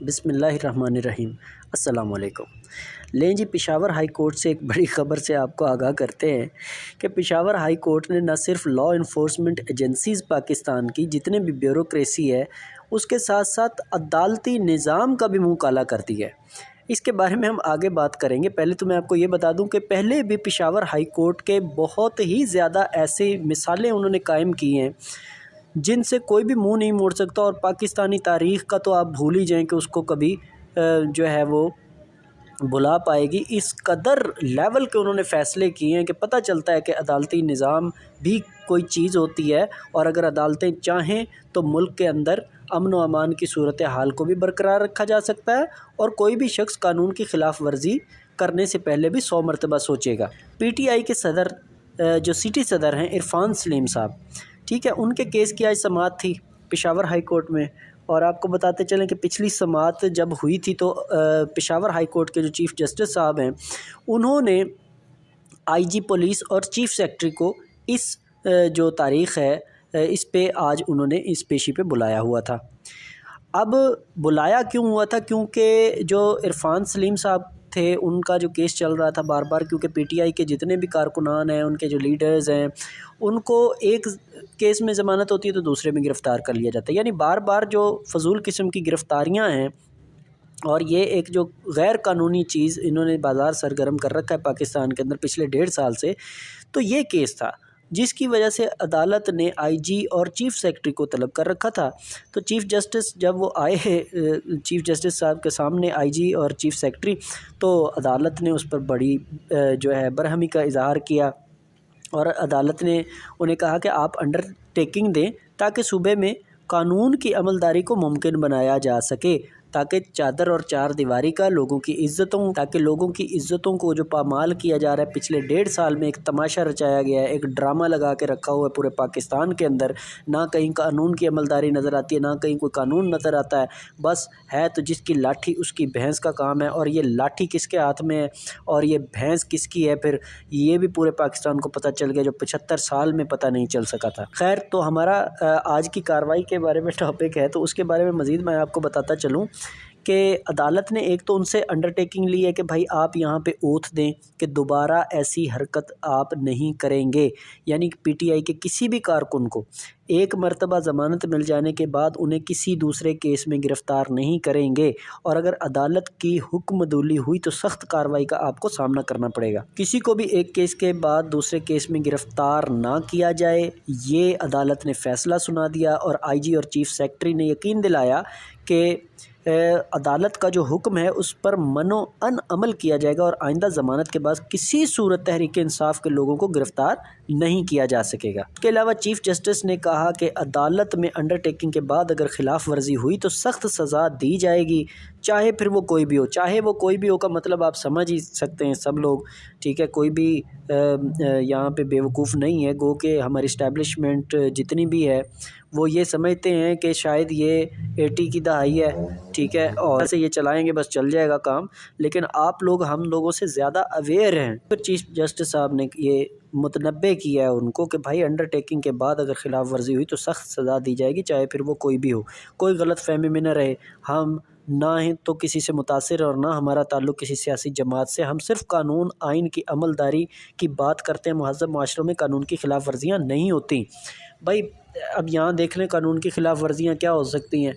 بسم اللہ الرحمن الرحیم۔ السلام علیکم۔ لیں جی، پشاور ہائی کورٹ سے ایک بڑی خبر سے آپ کو آگاہ کرتے ہیں کہ پشاور ہائی کورٹ نے نہ صرف لا انفورسمنٹ ایجنسیز پاکستان کی جتنے بھی بیوروکریسی ہے اس کے ساتھ ساتھ عدالتی نظام کا بھی منہ کالا کر دیا ہے۔ اس کے بارے میں ہم آگے بات کریں گے۔ پہلے تو میں آپ کو یہ بتا دوں کہ پہلے بھی پشاور ہائی کورٹ کے بہت ہی زیادہ ایسی مثالیں انہوں نے قائم کی ہیں جن سے کوئی بھی منہ نہیں موڑ سکتا، اور پاکستانی تاریخ کا تو آپ بھول ہی جائیں کہ اس کو کبھی جو ہے وہ بلا پائے گی۔ اس قدر لیول کے انہوں نے فیصلے کیے ہیں کہ پتہ چلتا ہے کہ عدالتی نظام بھی کوئی چیز ہوتی ہے، اور اگر عدالتیں چاہیں تو ملک کے اندر امن و امان کی صورتحال کو بھی برقرار رکھا جا سکتا ہے، اور کوئی بھی شخص قانون کی خلاف ورزی کرنے سے پہلے بھی 100 مرتبہ سوچے گا۔ پی ٹی آئی کے صدر جو سٹی صدر ہیں عرفان سلیم صاحب، ٹھیک ہے، ان کے کیس کی آج سماعت تھی پشاور ہائی کورٹ میں، اور آپ کو بتاتے چلیں کہ پچھلی سماعت جب ہوئی تھی تو پشاور ہائی کورٹ کے جو چیف جسٹس صاحب ہیں انہوں نے آئی جی پولیس اور چیف سیکرٹری کو اس جو تاریخ ہے اس پہ آج انہوں نے اس پیشی پہ بلایا ہوا تھا۔ اب بلایا کیوں ہوا تھا؟ کیونکہ جو عرفان سلیم صاحب تھے ان کا جو کیس چل رہا تھا بار بار، کیونکہ پی ٹی آئی کے جتنے بھی کارکنان ہیں، ان کے جو لیڈرز ہیں، ان کو ایک کیس میں ضمانت ہوتی ہے تو دوسرے میں گرفتار کر لیا جاتا ہے، یعنی بار بار جو فضول قسم کی گرفتاریاں ہیں، اور یہ ایک جو غیر قانونی چیز انہوں نے بازار سرگرم کر رکھا ہے پاکستان کے اندر پچھلے 1.5 سال سے، تو یہ کیس تھا جس کی وجہ سے عدالت نے آئی جی اور چیف سیکرٹری کو طلب کر رکھا تھا۔ تو چیف جسٹس جب وہ آئے چیف جسٹس صاحب کے سامنے آئی جی اور چیف سیکرٹری، تو عدالت نے اس پر بڑی جو ہے برہمی کا اظہار کیا، اور عدالت نے انہیں کہا کہ آپ انڈر ٹیکنگ دیں تاکہ صوبے میں قانون کی عملداری کو ممکن بنایا جا سکے، تاکہ چادر اور چار دیواری کا لوگوں کی عزتوں کو جو پامال کیا جا رہا ہے پچھلے 1.5 سال میں، ایک تماشا رچایا گیا ہے، ایک ڈرامہ لگا کے رکھا ہوا ہے پورے پاکستان کے اندر، نہ کہیں قانون کی عملداری نظر آتی ہے، نہ کہیں کوئی قانون نظر آتا ہے، بس ہے تو جس کی لاٹھی اس کی بھینس کا کام ہے، اور یہ لاٹھی کس کے ہاتھ میں ہے اور یہ بھینس کس کی ہے پھر یہ بھی پورے پاکستان کو پتہ چل گیا، جو 75 سال میں پتہ نہیں چل سکا تھا۔ خیر، تو ہمارا آج کی کارروائی کے بارے میں ٹاپک ہے، تو اس کے بارے میں مزید میں آپ کو بتاتا چلوں کہ عدالت نے ایک تو ان سے انڈرٹیکنگ لی ہے کہ بھائی آپ یہاں پہ اوتھ دیں کہ دوبارہ ایسی حرکت آپ نہیں کریں گے، یعنی پی ٹی آئی کے کسی بھی کارکن کو ایک مرتبہ ضمانت مل جانے کے بعد انہیں کسی دوسرے کیس میں گرفتار نہیں کریں گے، اور اگر عدالت کی حکم دولی ہوئی تو سخت کارروائی کا آپ کو سامنا کرنا پڑے گا۔ کسی کو بھی ایک کیس کے بعد دوسرے کیس میں گرفتار نہ کیا جائے، یہ عدالت نے فیصلہ سنا دیا، اور آئی جی اور چیف سیکرٹری نے یقین دلایا کہ عدالت کا جو حکم ہے اس پر منو ان عمل کیا جائے گا، اور آئندہ ضمانت کے بعد کسی صورت تحریک انصاف کے لوگوں کو گرفتار نہیں کیا جا سکے گا۔ اس کے علاوہ چیف جسٹس نے کہا کہ عدالت میں انڈرٹیکنگ کے بعد اگر خلاف ورزی ہوئی تو سخت سزا دی جائے گی، چاہے پھر وہ کوئی بھی ہو۔ چاہے وہ کوئی بھی ہو کا مطلب آپ سمجھ ہی سکتے ہیں سب لوگ، ٹھیک ہے، کوئی بھی یہاں پہ بیوقوف نہیں ہے، گو کہ ہماری اسٹیبلشمنٹ جتنی بھی ہے وہ یہ سمجھتے ہیں کہ شاید یہ 80 کی دہائی ہے، ٹھیک ہے، اور ایسے یہ چلائیں گے بس چل جائے گا کام، لیکن آپ لوگ ہم لوگوں سے زیادہ اویئر ہیں۔ پھر چیف جسٹس صاحب نے یہ متنبع کیا ہے ان کو کہ بھائی انڈرٹیکنگ کے بعد اگر خلاف ورزی ہوئی تو سخت سزا دی جائے گی، چاہے پھر وہ کوئی بھی ہو۔ کوئی غلط فہمی میں نہ رہے، ہم نہ ہیں تو کسی سے متاثر اور نہ ہمارا تعلق کسی سیاسی جماعت سے، ہم صرف قانون آئین کی عملداری کی بات کرتے ہیں۔ مہذب معاشروں میں قانون کی خلاف ورزیاں نہیں ہوتی۔ بھائی اب یہاں دیکھ لیں قانون کی خلاف ورزیاں کیا ہو سکتی ہیں۔